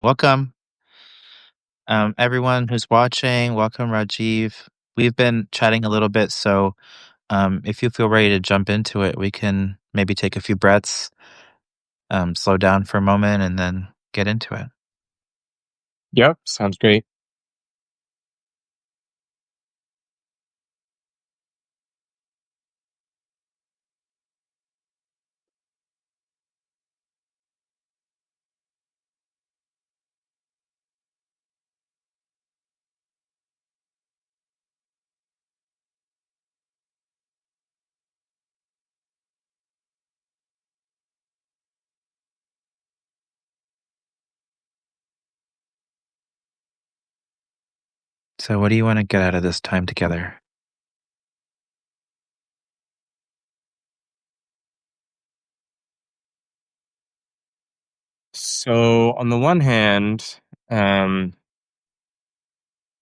Welcome, everyone who's watching. Welcome, Rajeev. We've been chatting a little bit, so if you feel ready to jump into it, we can maybe take a few breaths, slow down for a moment, and then get into it. Yep, sounds great. So, what do you want to get out of this time together? So, on the one hand, um,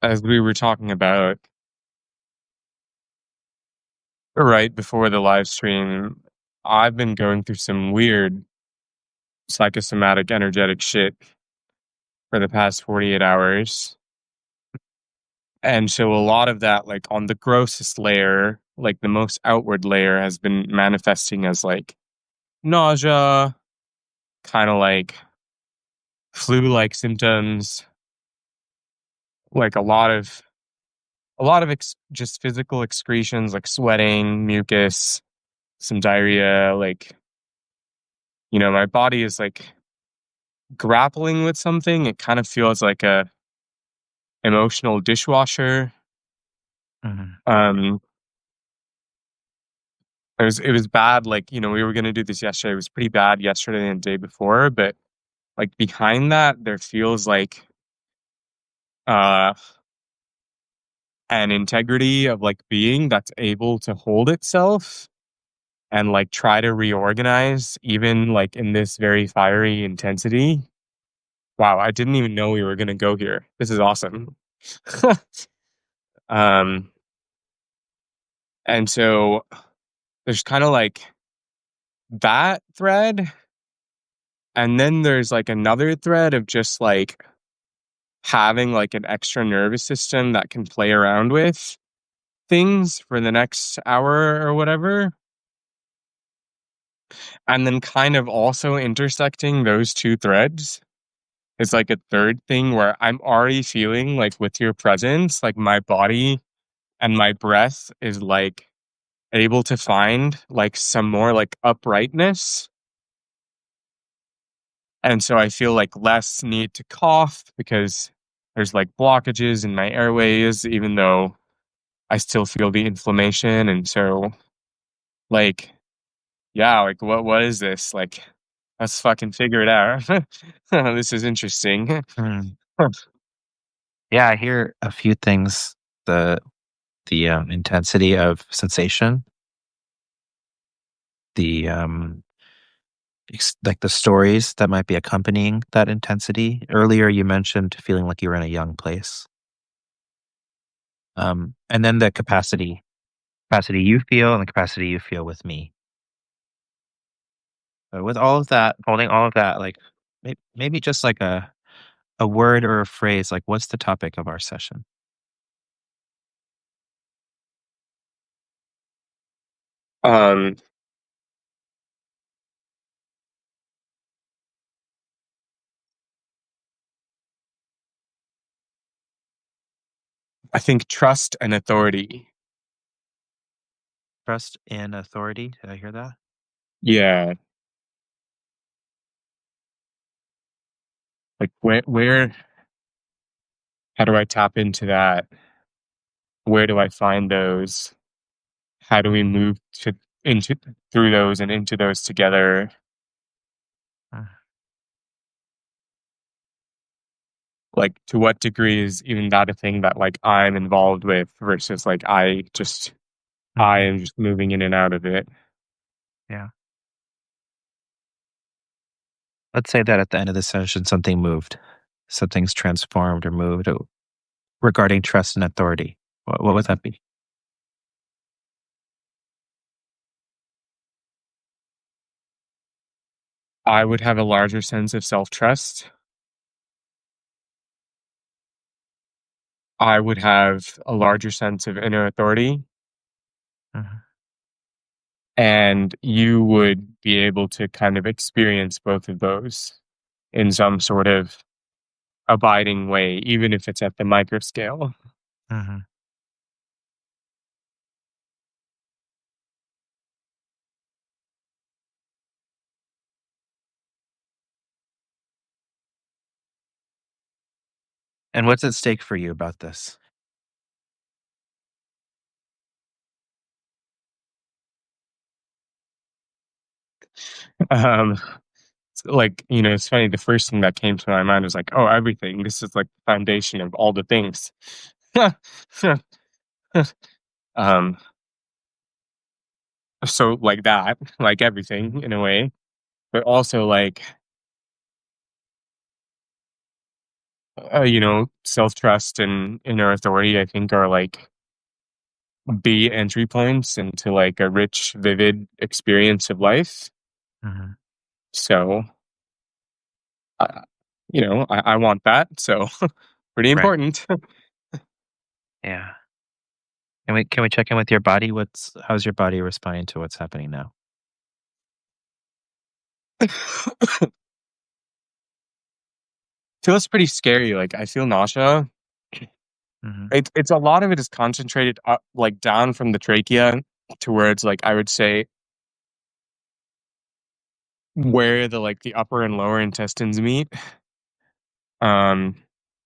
as we were talking about right before the live stream, I've been going through some weird psychosomatic energetic shit for the past 48 hours. And so, a lot of that, like on the grossest layer, like the most outward layer, has been manifesting as like nausea, kind of like flu like symptoms, like just physical excretions like sweating, mucus, some diarrhea. Like, my body is like grappling with something. It kind of feels like a emotional dishwasher. Mhm. Um, it was bad. Like, we were gonna do this yesterday. It was pretty bad yesterday and the day before, but like behind that, there feels like uh an integrity of like being that's able to hold itself and like try to reorganize even like in this very fiery intensity. Wow, I didn't even know we were gonna go here. This is awesome. um, and so there's kind of like that thread, and then there's like another thread of just like having like an extra nervous system that can play around with things for the next hour or whatever. And then kind of also intersecting those two threads is like a third thing where I'm already feeling like with your presence, like my body and my breath is like able to find like some more like uprightness. And so I feel like less need to cough because there's like blockages in my airways, even though I still feel the inflammation. And so, like, yeah, like what is this? Like, let's fucking figure it out. This is interesting. Mm. Yeah, I hear a few things. The intensity of sensation, the like the stories that might be accompanying that intensity. Earlier, you mentioned feeling like you were in a young place. And then the capacity you feel and the capacity you feel with me. So with all of that, holding all of that, like maybe just like a word or a phrase, like what's the topic of our session? um, I think trust and authority. Trust in authority. Did I hear that? Yeah. Like how do I tap into that? Where do I find those? How do we move into through those and into those together? Uh, Like, to what degree is even that a thing that like I'm involved with versus like I mhm. am just moving in and out of it? Yeah. Let's say that at the end of the session, something moved, something's transformed or moved regarding trust and authority. What would that be? I would have a larger sense of self trust. I would have a larger sense of inner authority, Mhm. and you would be able to kind of experience both of those in some sort of abiding way, even if it's at the micro scale. Mhm. And what's at stake for you about this? Um, like, it's funny. The first thing that came to my mind was like, oh, everything. This is like the foundation of all the things. um, so like that, like Mhm. everything in a way, but also like, self trust and inner authority. I think are like the entry points into like a rich, vivid experience of life. Mhm. So, uh, I want that. So, pretty Right. important. Yeah. Can we check in with your body? How's your body responding to what's happening now? Feels pretty scary. Like I feel nausea. Mhm. It's a lot of it is concentrated up, like down from the trachea to where it's like I would say where the upper and lower intestines meet. Um,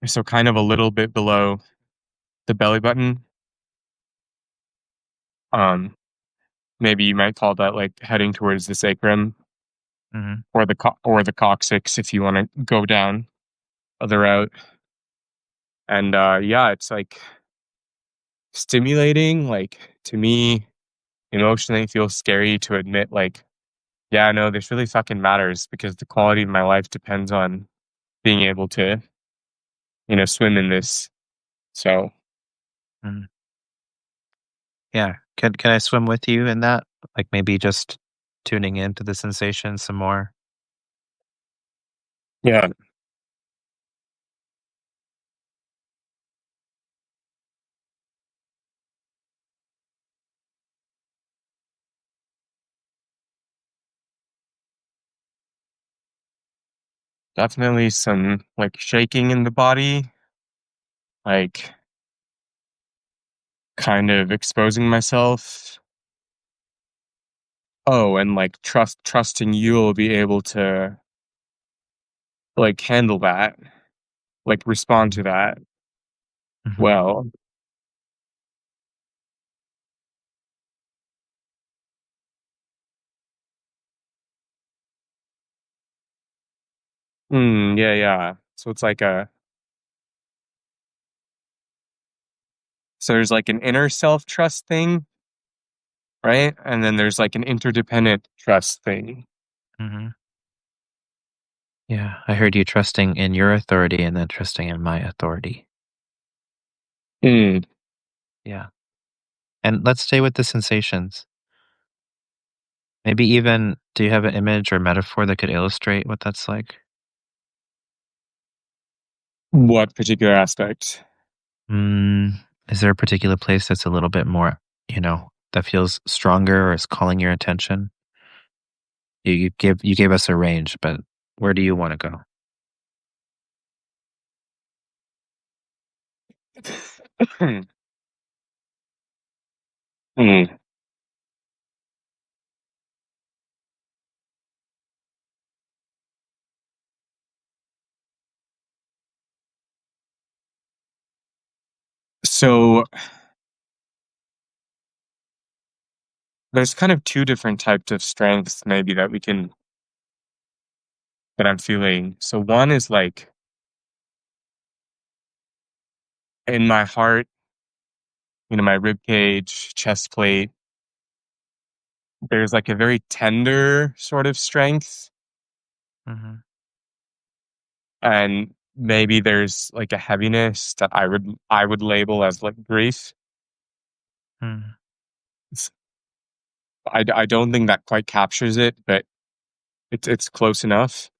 so kind of a little bit below the belly button. Um, Maybe you might call that like heading towards the sacrum Mhm. or the coccyx if you want to go down the route. And yeah, it's like stimulating. Like to me, emotionally, it feels scary to admit. Like, yeah, no, this really fucking matters because the quality of my life depends on being able to, swim in this. So Mhm. Yeah. Can I swim with you in that? Like maybe just tuning into the sensation some more? yeah, definitely some like shaking in the body, like kind of exposing myself. Oh, and like trusting you'll be able to like handle that, like respond to Mhm. that Mhm. well. Yeah, yeah. So it's like so there's like an inner self trust thing, right? And then there's like an interdependent trust thing. Mhm. Yeah, I heard you trusting in your authority and then trusting in my authority. Mm. Yeah. And let's stay with the sensations. Maybe even do you have an image or metaphor that could illustrate what that's like? What particular aspect? Mm, is there a particular place that's a little bit more, that feels stronger or is calling your attention? You gave us a range, but where do you want to go? Mm. So there's kind of two different types of strengths maybe that I'm feeling. So one is like in my heart, my rib cage, chest plate, there's like a very tender sort of strength. Mhm. And maybe there's like a heaviness that I would label as like grief. Mm. It's, I don't think that quite captures it, but it's close enough.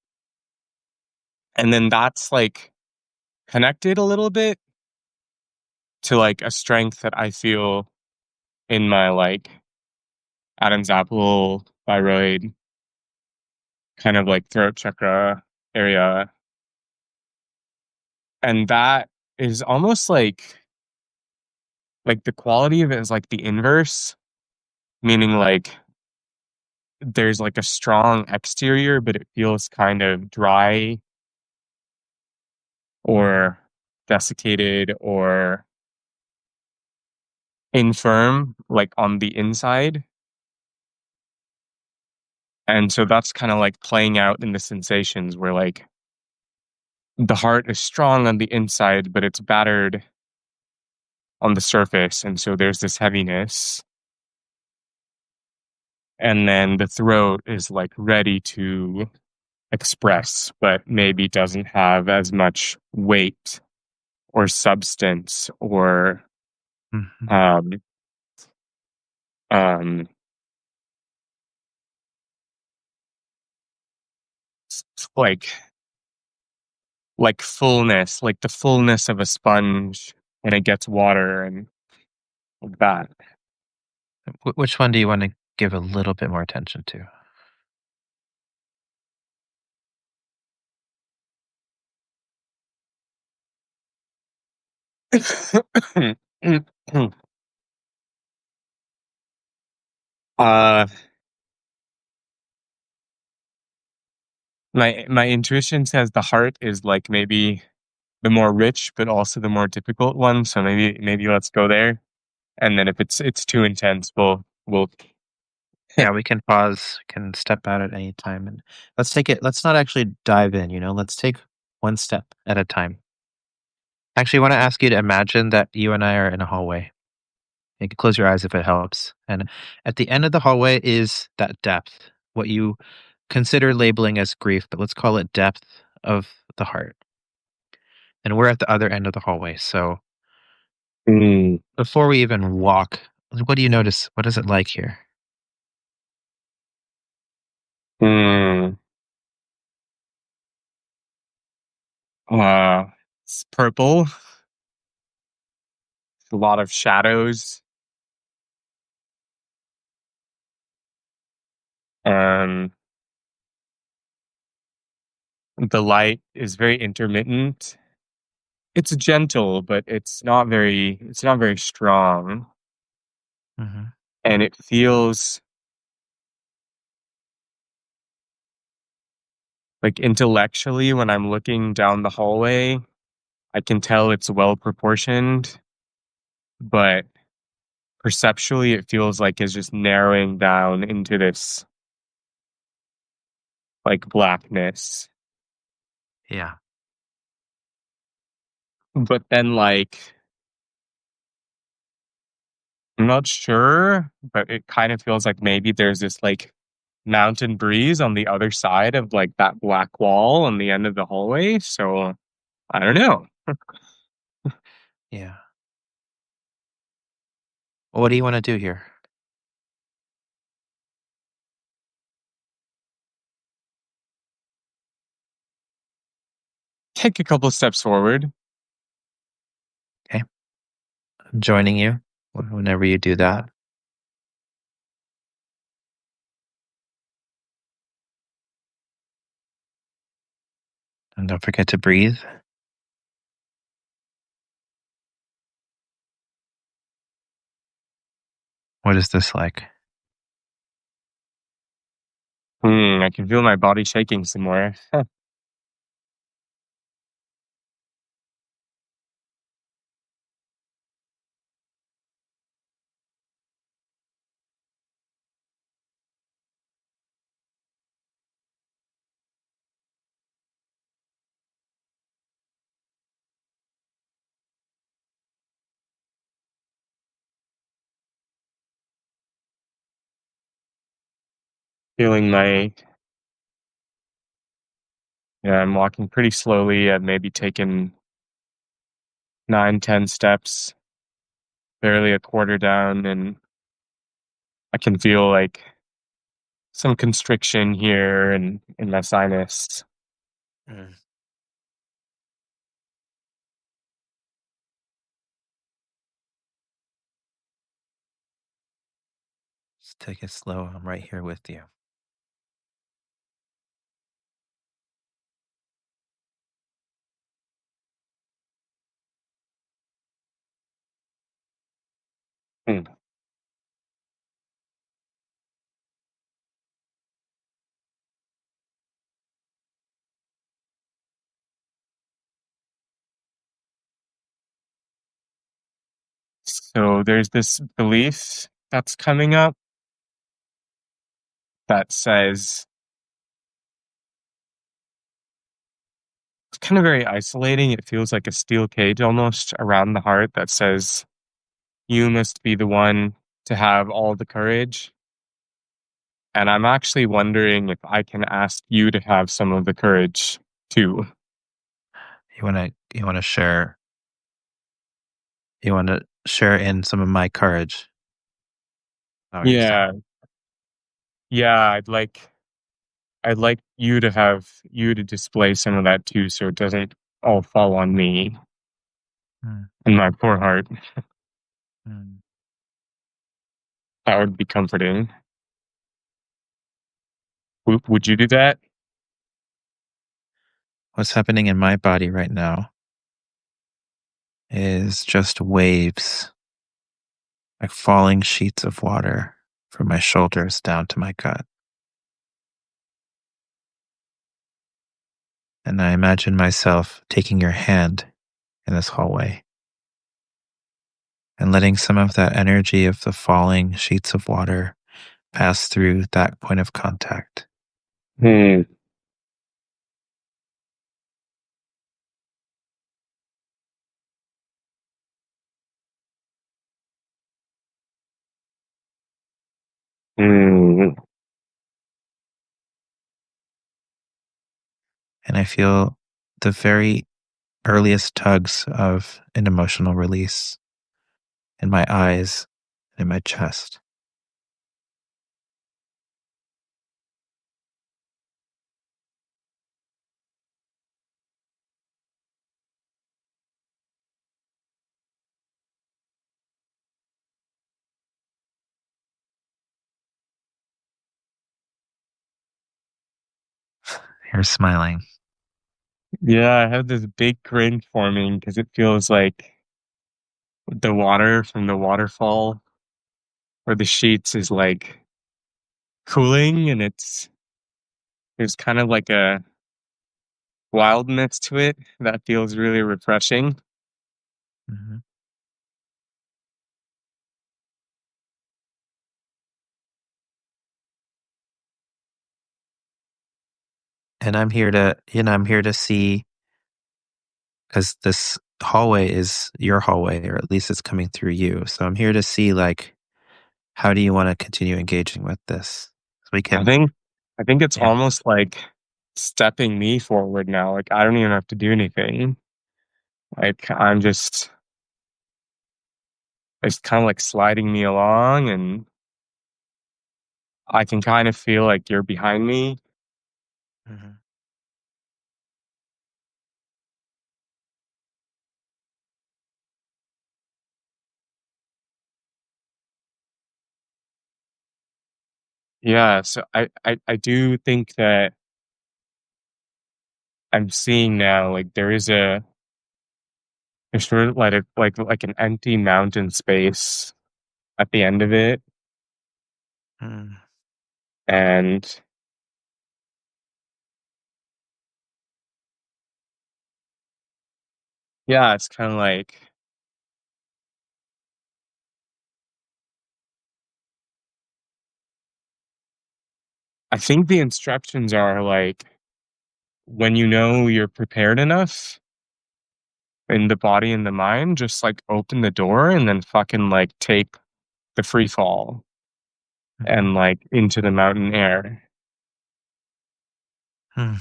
And then that's like connected a little bit to like a strength that I feel in my like Adam's apple, thyroid, kind of like throat chakra area. And that is almost like the quality of it is like the inverse, meaning like there's like a strong exterior, but it feels kind of dry or desiccated or infirm, like on the inside. And so that's kind of like playing out in the sensations where like the heart is strong on the inside, but it's battered on the surface. And so there's this heaviness. And then the throat is like ready to express, but maybe doesn't have as much weight or substance or Mhm. um um like fullness, like the fullness of a sponge when it gets water and like that. Which one do you wanna give a little bit more attention to? uh my intuition says the heart is like maybe the more rich but also the more difficult one. So maybe let's go there. And then if it's too intense, we'll Yeah, we can pause, can step out at any time, and let's not actually dive in, let's take one step at a time. Actually, I wanna ask you to imagine that you and I are in a hallway. You can close your eyes if it helps, and at the end of the hallway is that depth, what you consider labeling as grief, but let's call it depth of the heart, and we're at the other end of the hallway, so Mm, before we even walk, what do you notice? What is it like here? mm, uh it's purple, a lot of shadows. Um the light is very intermittent. It's gentle, but it's not very strong. Mhm. And it feels like intellectually when I'm looking down the hallway, I can tell it's well proportioned, but perceptually it feels like it's just narrowing down into this like blackness. Yeah. But then like I'm not sure, but it kind of feels like maybe there's this like mountain breeze on the other side of like that black wall on the end of the hallway. So I don't know. Yeah. Well, what do you wanna do here? Take a couple steps forward. Okay. I'm joining you whenever you do that, and don't forget to breathe. What is this like? I can feel my body shaking some more. Feeling my Yeah, I'm walking pretty slowly. I've maybe taken 9, 10 steps, barely a quarter down, and I can feel like some constriction here and in my sinus. Mm. Just take it slow. I'm right here with you. Hmm. So there's this belief that's coming up that says it's kind of very isolating. It feels like a steel cage almost around the heart that says you must be the one to have all the courage. And I'm actually wondering if I can ask you to have some of the courage too. You wanna share you wanna share in some of my courage. Is that what you're saying? Yeah, yeah, I'd like you to display some of that too so it doesn't all fall on me Mm, and my poor heart. mm. That would be comforting. Would you do that? What's happening in my body right now is just waves, like falling sheets of water from my shoulders down to my gut. And I imagine myself taking your hand in this hallway and letting some of that energy of the falling sheets of water pass through that point of contact. Hmm. Hmm. And I feel the very earliest tugs of an emotional release in my eyes and in my chest. You're smiling. Yeah, I have this big grin forming because it feels like the water from the waterfall or the sheets is like cooling and there's kind of like a wildness to it that feels really refreshing. Mhm. And I'm here to see because this hallway is your hallway, or at least it's coming through you. So I'm here to see, like, how do you want to continue engaging with this? So we I can, think I think it's yeah. almost like stepping me forward now. Like I don't even have to do anything. Like it's kind of like sliding me along and I can kind of feel like you're behind me. Mhm. Yeah, so I do think that I'm seeing now like there's sort of like an empty mountain space at the end of it. Mm, And yeah, it's kind of like I think the instructions are like when you know you're prepared enough in the body and the mind, just like open the door and then fucking like take the free fall and mhm, like into the mountain air. mm,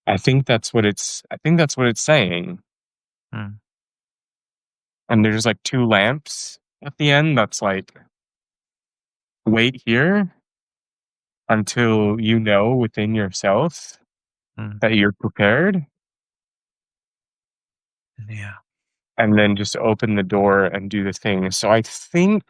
I think that's what it's saying. mm, And there's like two lamps at the end that's like wait here until you know within yourself mm. that you're prepared Yeah. and then just open the door and do the thing. So I think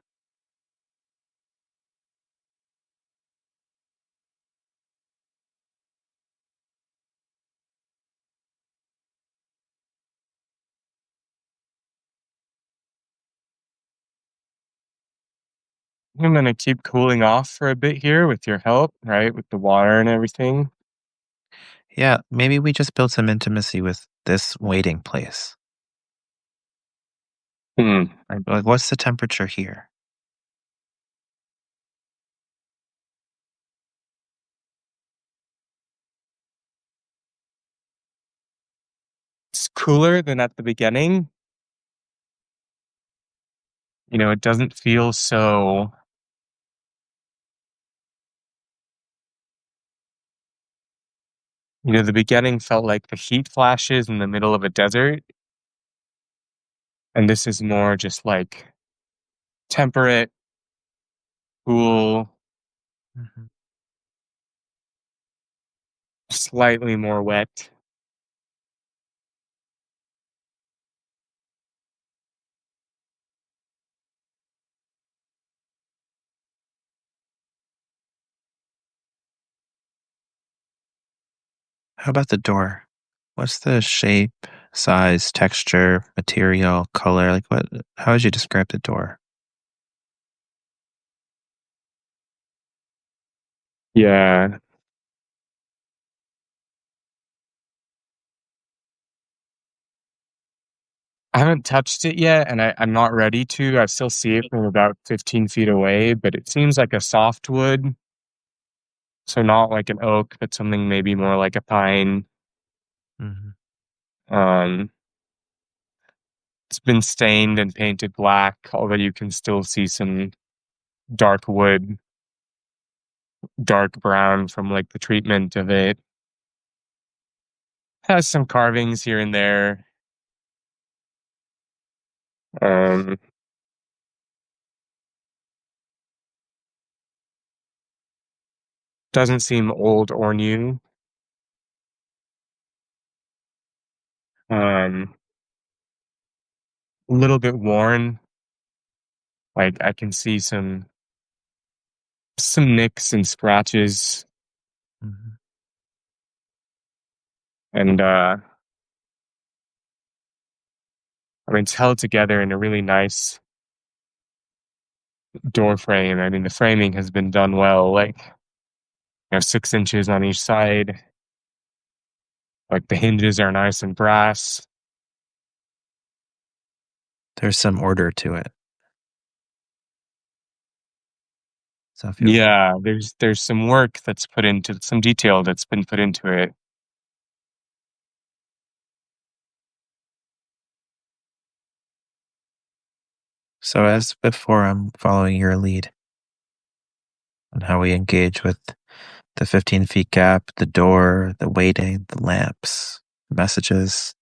I'm gonna keep cooling off for a bit here with your help, right? With the water and everything. Yeah, maybe we just build some intimacy with this waiting place. Hmm. Like, what's the temperature here? It's cooler than at the beginning. It doesn't feel so. The beginning felt like the heat flashes in the middle of a desert, and this is more just like temperate, cool, Mhm. slightly more wet. How about the door? What's the shape, size, texture, material, color? Like, what? How would you describe the door? Yeah. I haven't touched it yet, and I'm not ready to. I still see it from about 15 feet away, but it seems like a softwood. So not like an oak, but something maybe more like a pine. Hmm. Um, it's been stained and painted black, although you can still see some dark wood, dark brown from like the treatment of it. Has some carvings here and there. Um, doesn't seem old or new. A little bit worn. Like I can see some nicks and scratches, Hmm. and I mean it's held together in a really nice door frame. I mean the framing has been done well, like 6 inches on each side. Like the hinges are nice and brass. There's some order to it. So if you Yeah, there's some work that's put into some detail that's been put into it. So as before, I'm following your lead on how we engage with the 15 feet gap, the door, the waiting, the lamps, the messages.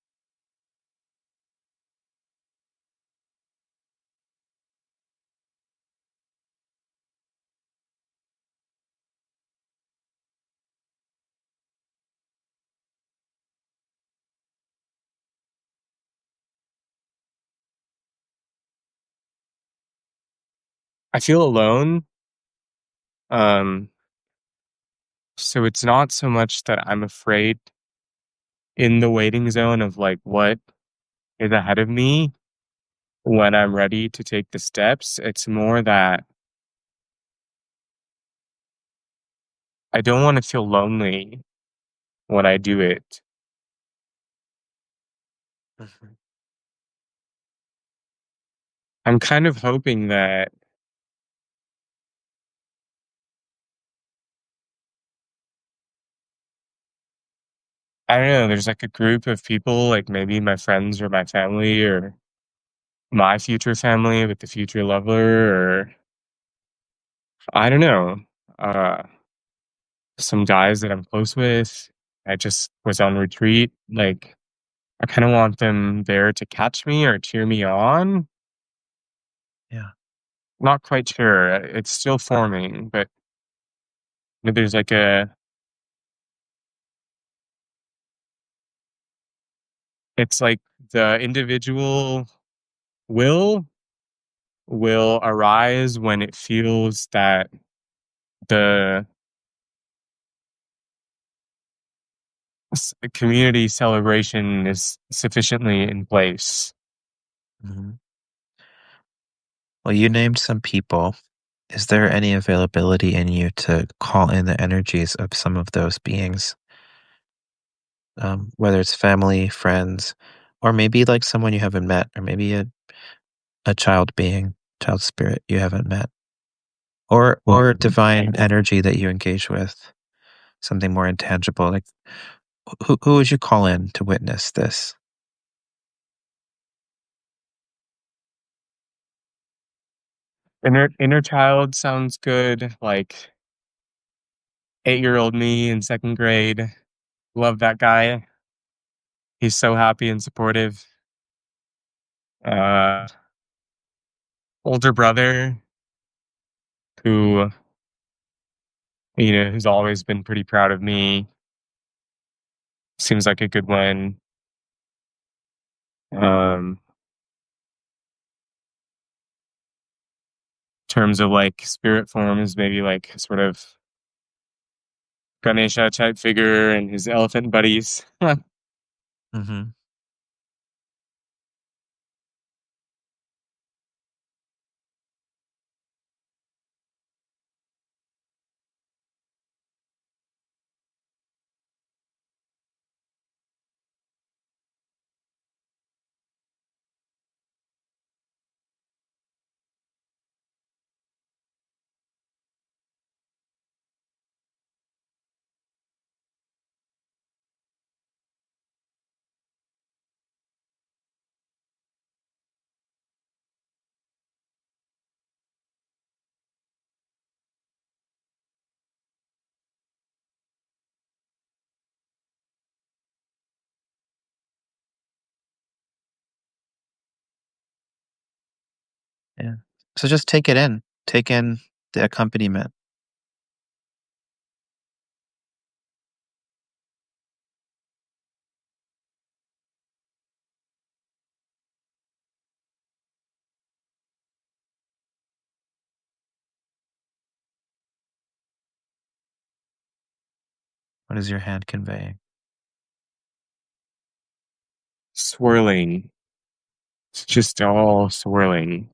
I feel alone. Um, so it's not so much that I'm afraid in the waiting zone of like what is ahead of me when I'm ready to take the steps. It's more that I don't want to feel lonely when I do it. Mhm. I'm kind of hoping that I don't know, there's like a group of people, like maybe my friends or my family or my future family with the future lover, or I don't know, uh, some guys that I'm close with. I just was on retreat. Like, I kind of want them there to catch me or cheer me on. Yeah. Not quite sure. It's still forming, but there's like it's like the individual will will arise when it feels that the community celebration is sufficiently in place. Mhm. Well, you named some people. Is there any availability in you to call in the energies of some of those beings? Whether it's family, friends, or maybe like someone you haven't met, or maybe a child being, child spirit you haven't met, or divine energy that you engage with, something more intangible. Like who would you call in to witness this? Inner child sounds good. Like 8-year-old me in second grade. Love that guy. He's so happy and supportive. Uh, older brother who, who's always been pretty proud of me. Seems like a good one. Um, terms of like spirit forms, maybe like sort of Ganesha type figure and his elephant buddies. Hmm. Yeah. So just take it in. Take in the accompaniment. What is your hand conveying? Swirling. It's just all swirling.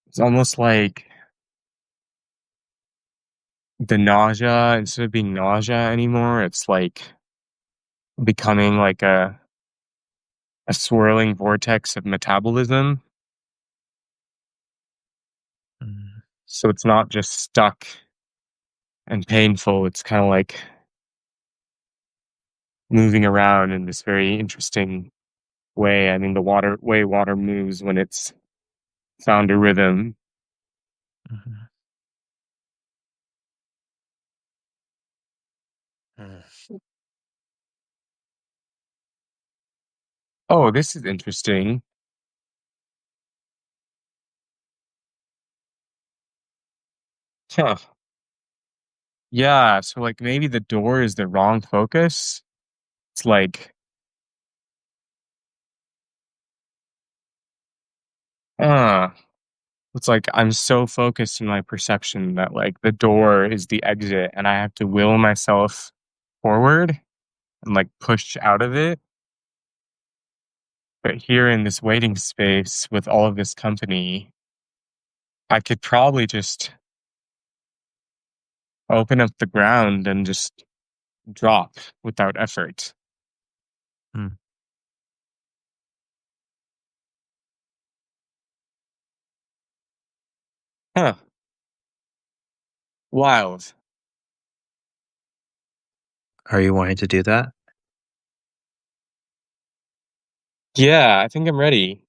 It's almost like the nausea, instead of being nausea anymore, it's like becoming like a swirling vortex of metabolism. Mm, So it's not just stuck and painful. It's kind of like moving around in this very interesting way. I mean, the way water moves when it's found a rhythm. mhm, mm. Oh, this is interesting. Huh. Yeah. So, like, maybe the door is the wrong focus. It's like, uh, it's like I'm so focused in my perception that, like, the door is the exit and I have to will myself forward and, like, push out of it. But here in this waiting space with all of this company, I could probably just open up the ground and just drop without effort. Mm. Huh. Wild. Are you wanting to do that? Yeah, I think I'm ready.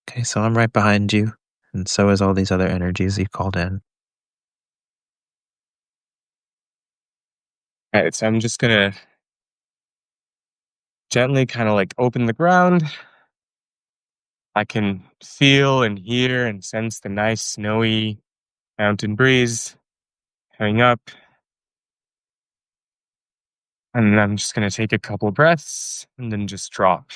Okay, so I'm right behind you, and so is all these other energies you called in. All right, so I'm just gonna gently kind of like open the ground. I can feel and hear and sense the nice snowy mountain breeze coming up. And then I'm just gonna take a couple breaths and then just drop.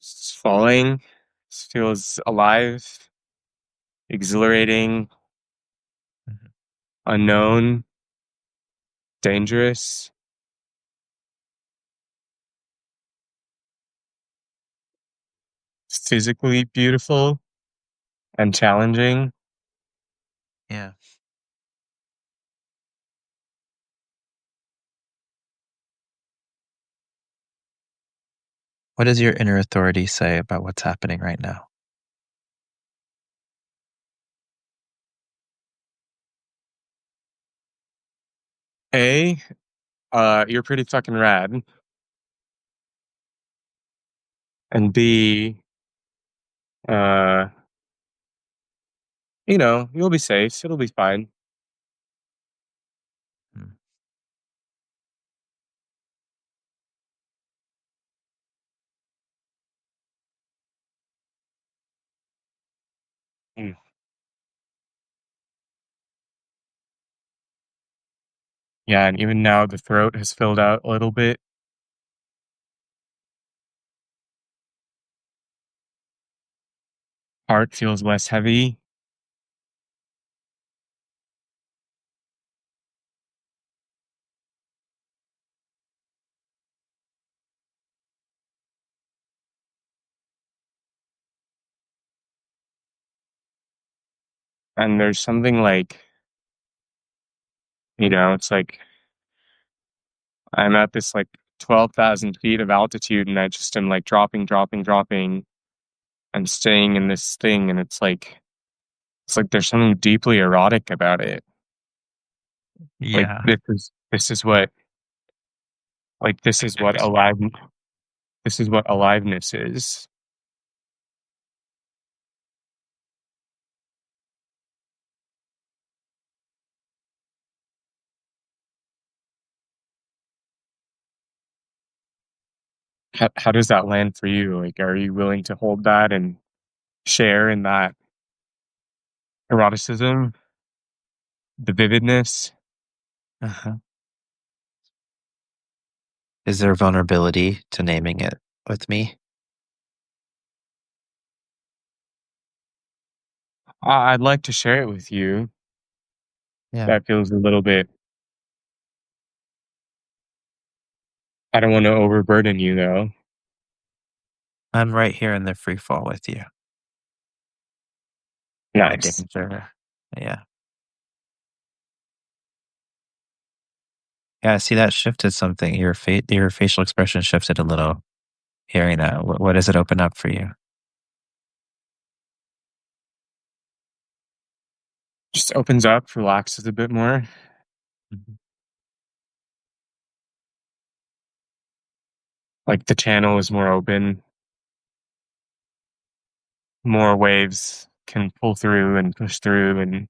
It's falling. This feels alive, exhilarating, Mhm. unknown, dangerous, physically beautiful, and challenging. Yeah. What does your inner authority say about what's happening right now? A, you're pretty fucking rad. And B, uh, you'll be safe. It'll be fine. Mm. Mm. Yeah, and even now the throat has filled out a little bit. Heart feels less heavy. And there's something like, it's like I'm at this like 12,000 feet of altitude and I just am like dropping, dropping, dropping and staying in this thing. And it's like there's something deeply erotic about it. Like Yeah. this is what, like, this is what aliveness is. How does that land for you? Like, are you willing to hold that and share in that eroticism, the vividness? Uh-huh. Is there vulnerability to naming it with me? I'd like to share it with you. Yeah. That feels a little bit. I don't want to overburden you though. I'm right here in the free fall with you. No Nice. danger. Yeah. Yeah, see that shifted something. Your facial expression shifted a little hearing that. What does it open up for you? Just opens up, relaxes a bit more. Mhm. Like the channel is more open, more waves can pull through and push through, and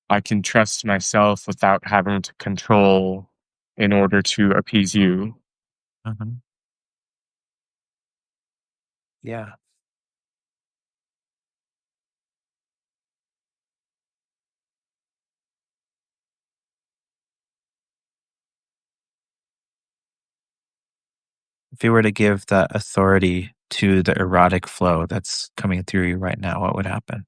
I can trust myself without having to control in order to appease you. Mhm. Yeah. If you were to give that authority to the erotic flow that's coming through you right now, what would happen?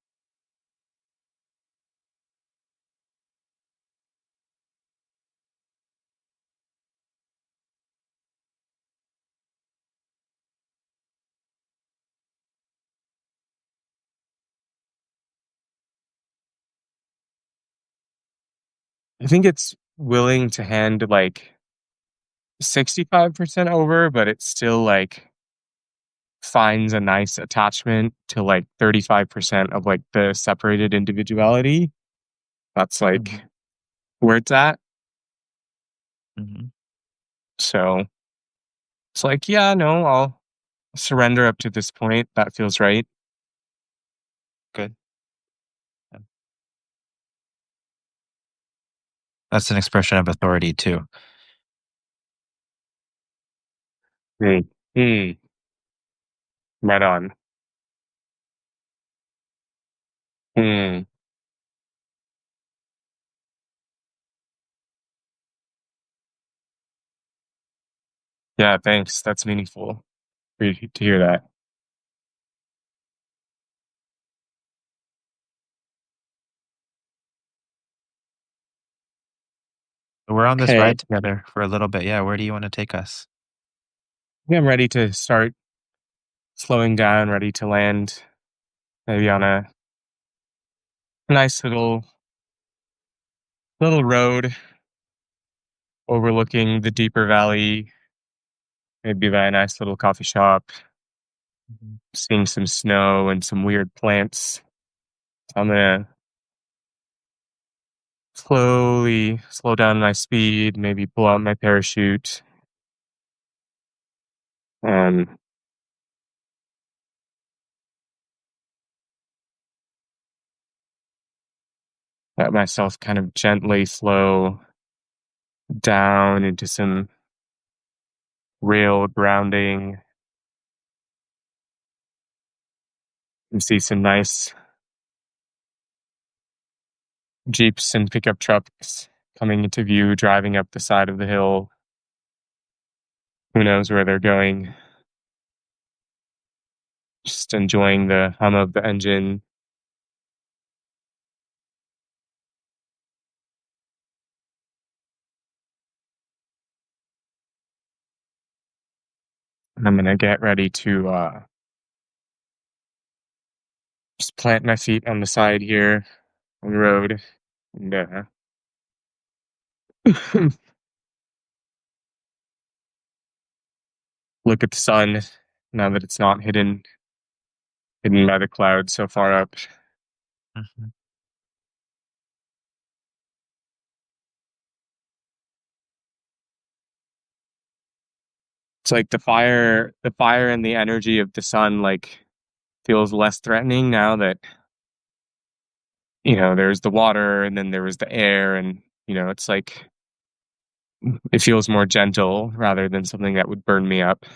I think it's willing to hand like 65% over, but it still like finds a nice attachment to like 35% of like the separated individuality. That's like Mhm, where it's at. mhm. So it's like, yeah, no, I'll surrender up to this point. That feels right. Good. Yeah. That's an expression of authority too. Mm. Mm. Right on. Mm. Yeah, thanks. That's meaningful for you to hear that. We're on this Okay. ride together for a little bit. Yeah, where do you wanna take us? I think I'm ready to start slowing down, ready to land maybe on Mhm, a nice little road overlooking the deeper valley, maybe by a nice little coffee shop, mhm. seeing some snow and some weird plants. So I'm gonna slowly slow down my speed, maybe pull out my parachute, and let myself kind of gently flow down into some real grounding and see some nice jeeps and pickup trucks coming into view, driving up the side of the hill. Who knows where they're going? Just enjoying the hum of the engine. And I'm gonna get ready to just plant my feet on the side here on the road and look at the sun now that it's not hidden by the clouds so far up. Mhm. It's like the fire and the energy of the sun like feels less threatening now that there's the water and then there was the air and it's like it feels more gentle rather than something that would burn me up.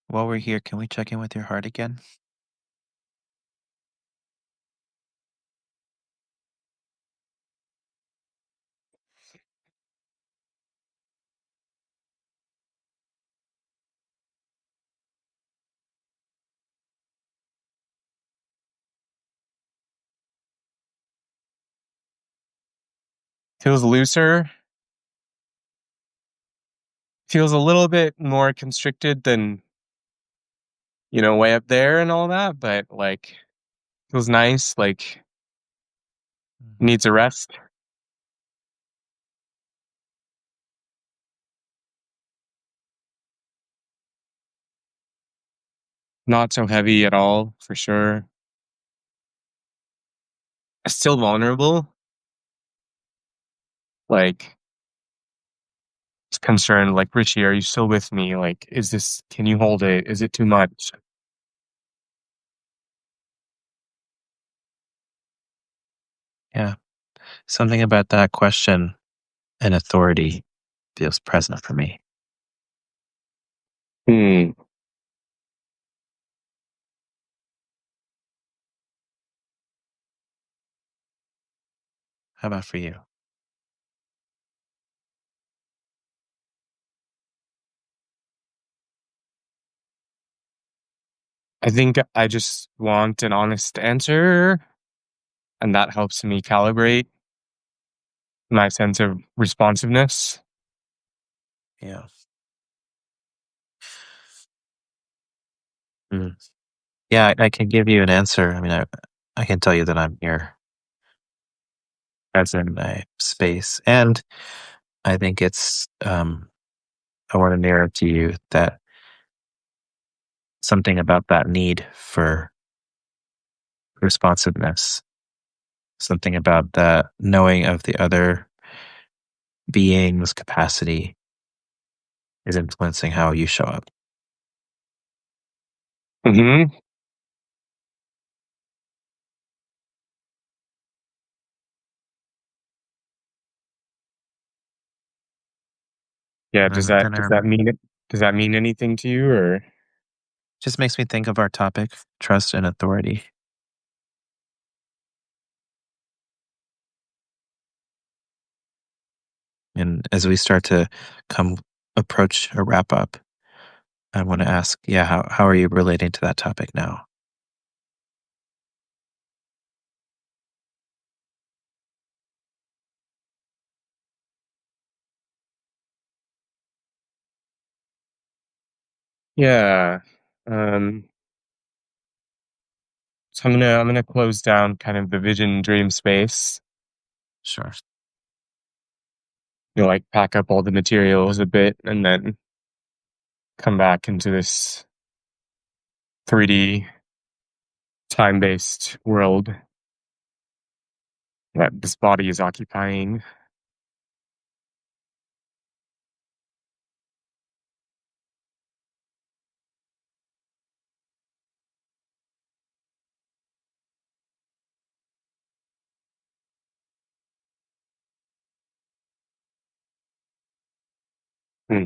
While we're here, can we check in with your heart again? Feels looser, feels a little bit more constricted than way up there and all that, but like feels nice, like Mhm. needs a rest. Not so heavy at all, for sure. Still vulnerable, like it's concerned, like, Richie, are you still with me? Like, can you hold it? Is it too much? Yeah. Something about that question and authority feels present for me. Hmm. How about for you? I think I just want an honest answer, and that helps me calibrate my sense of responsiveness. Yeah. Mm. Yeah, I can give you an answer. I mean, I can tell you that I'm here. as in a space. And I think I want to narrow to you that something about that need for responsiveness, something about that knowing of the other being's capacity is influencing how you show up. Hmm. Yeah. And Does that mean it? Does that mean anything to you, or? just makes me think of our topic, trust and authority. And as we start to come approach a wrap up, I want to ask, yeah, how are you relating to that topic now? Yeah. Um, so I'm gonna close down kind of the vision dream space. Sure. You know, like pack up all the materials a bit, and then come back into this 3D time based world that this body is occupying. Hmm.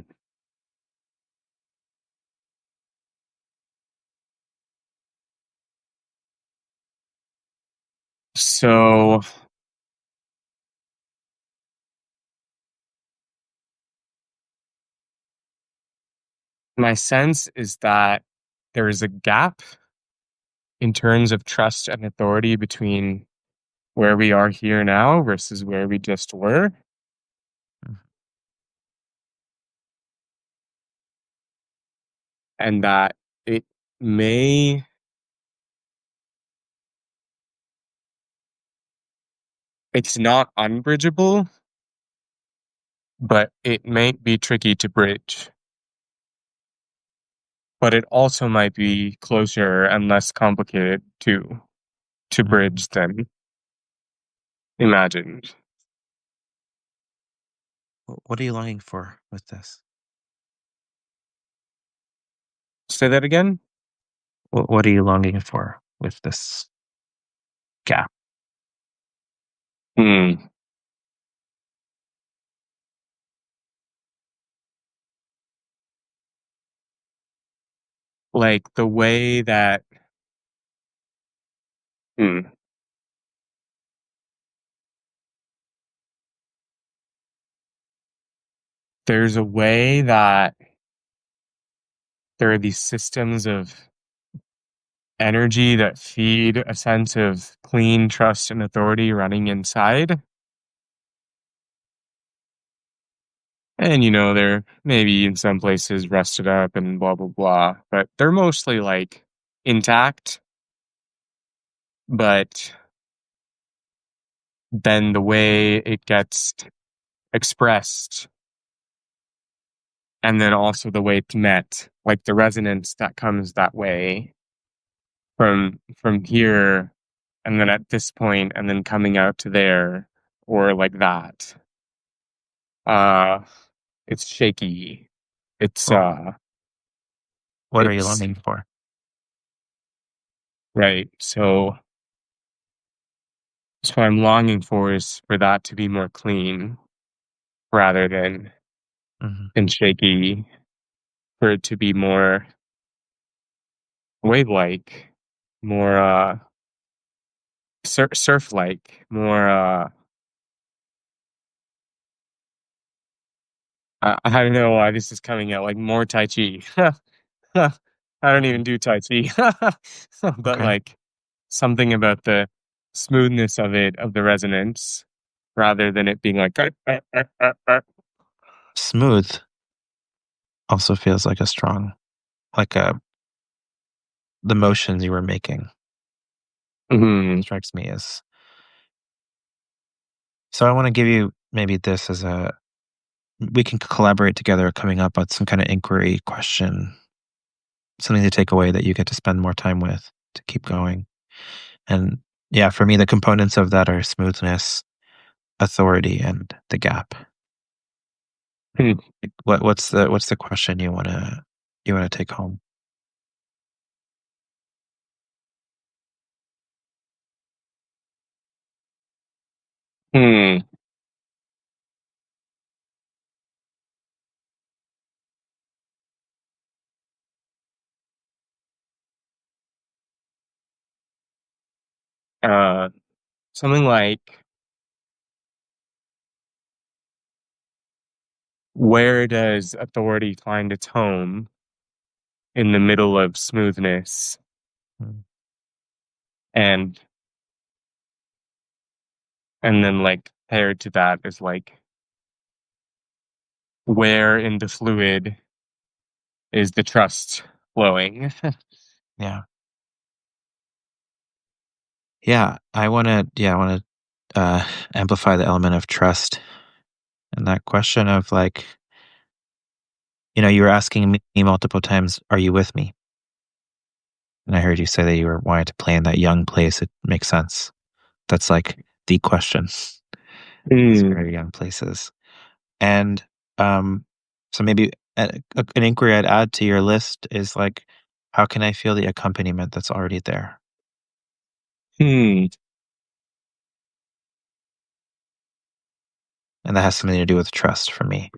So my sense is that there is a gap in terms of trust and authority between where we are here now versus where we just were, Mm. and that it may it's not unbridgeable, but it may be tricky to bridge. But it also might be closer and less complicated to Mhm. bridge than imagined. What are you longing for with this? Say that again? What are you longing for with this gap? Hmm. Like the way that hmm, there's a way that there are these systems of energy that feed a sense of clean trust and authority running inside. And they're maybe in some places rusted up and blah blah blah, but they're mostly like intact. But then the way it gets expressed, and then also the way it's met, like the resonance that comes that way from here, and then at this point, and then coming out to there, or like that. Uh, it's shaky. It's Well, uh, what are you it's longing for? right. So what I'm longing for is for that to be more clean rather Hmm. than shaky. For it to be more wave-like, more surf-like, more I don't know why this is coming out like more Tai Chi. I don't even do Tai Chi. But Okay. like something about the smoothness of it, of the resonance, rather than it being like Smooth also feels like a strong, like the motions you were making Mhm. strikes me as So I want to give you maybe this as a we can collaborate together coming up with some kind of inquiry question, something to take away that you get to spend more time with to keep going. And yeah, for me, the components of that are smoothness, authority, and the gap. Hmm. Like, what's the question you wanna take home? Hmm. Uh, Something like, where does authority find its home in the middle of smoothness? Mm, And then like paired to that is like, where in the fluid is the trust flowing? yeah. I wanna, amplify the element of trust and that question of, like, you were asking me multiple times, "Are you with me?" And I heard you say that you were wanting to play in that young place. It makes sense. That's, like, the question. These Hmm. very young places. And, so maybe an inquiry I'd add to your list is, like, how can I feel the accompaniment that's already there? Hmm. And that has something to do with trust for me.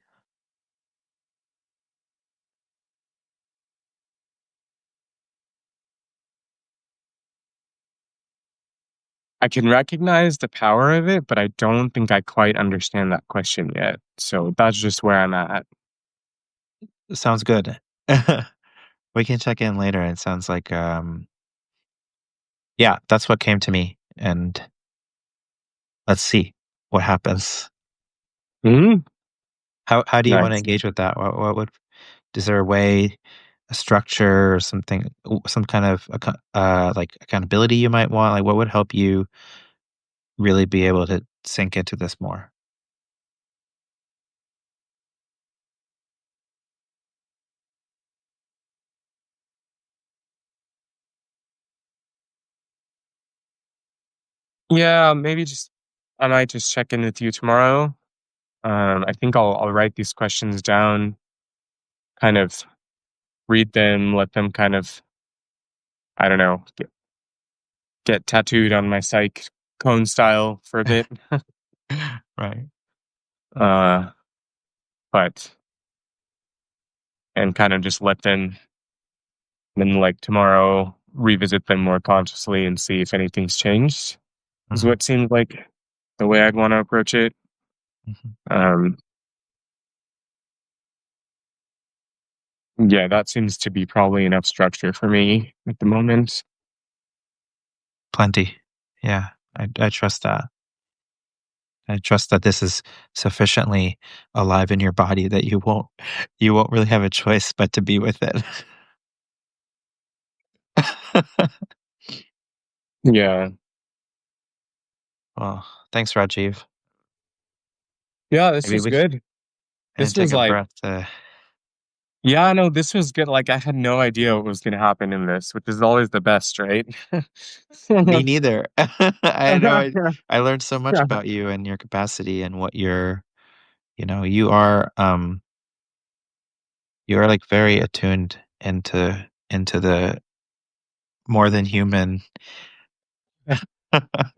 I can recognize the power of it, but I don't think I quite understand that question yet. So that's just where I'm at. Sounds good. We can check in later. It sounds like, yeah, that's what came to me, and let's see what happens. Hmm. How do you wanna Nice. engage with that? What would is there a way, a structure or something, some kind of like, accountability you might want? Like, what would help you really be able to sink into this more? Yeah, maybe just I might just check in with you tomorrow. I think I'll write these questions down, kind of read them, let them kind of, I don't know, get tattooed on my psych cone style for a bit. Right. Uh, but and kind of just let them then like tomorrow revisit them more consciously and see if anything's changed. Is Mhm, what seems like the way I'd want to approach it. mhm. Um, yeah, that seems to be probably enough structure for me at the moment. Plenty. Yeah, I trust that. I trust that this is sufficiently alive in your body that you won't really have a choice but to be with it. Yeah. Well, thanks, Rajiv. Yeah, this Maybe was we good. and This take was a like, breath to yeah, no, this was good. Like, I had no idea what was going to happen in this, which is always the best, right? Me neither. I learned so much about you and your capacity and what you are, like, very attuned into the more than human.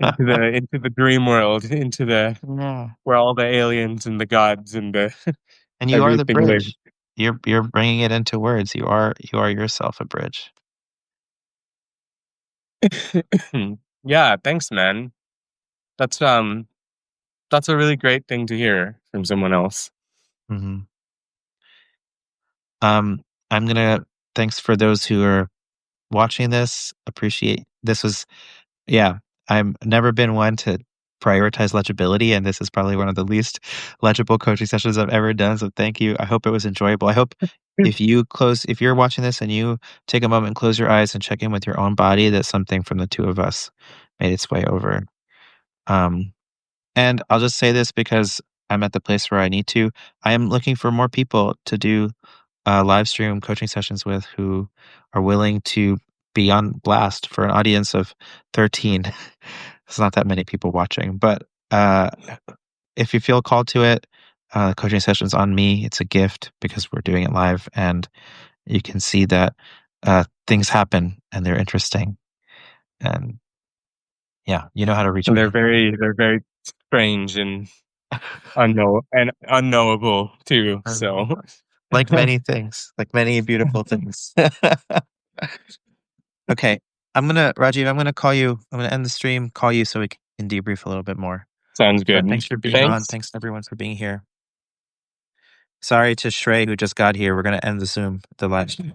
Into the dream world, into the Yeah. where all the aliens and the gods and the And you are the everything live. bridge. You're bringing it into words. You are yourself a bridge. Yeah, thanks, man. That's um that's a really great thing to hear from someone else. Mhm. Um, I'm gonna thanks for those who are watching this. Appreciate this was yeah, I've never been one to prioritize legibility, and this is probably one of the least legible coaching sessions I've ever done, so thank you. I hope it was enjoyable. I hope if you're watching this and you take a moment, close your eyes, and check in with your own body, that something from the 2 of us made its way over. Um And I'll just say this because I'm at the place where I need to. I am looking for more people to do live stream coaching sessions with who are willing to be on blast for an audience of 13. It's not that many people watching, but if you feel called to it, coaching sessions on me. It's a gift because we're doing it live, and you can see that things happen and they're interesting. And yeah, you know how to reach And me. they're very strange and unknowable too. So Like many things, like many beautiful things. Okay, Rajiv, I'm gonna call you. I'm gonna end the stream, call you so we can debrief a little bit more. sounds But good. thanks for being on. Thanks. Thanks everyone for being here. Sorry to Shrey who just got here. We're gonna end the Zoom, the live stream.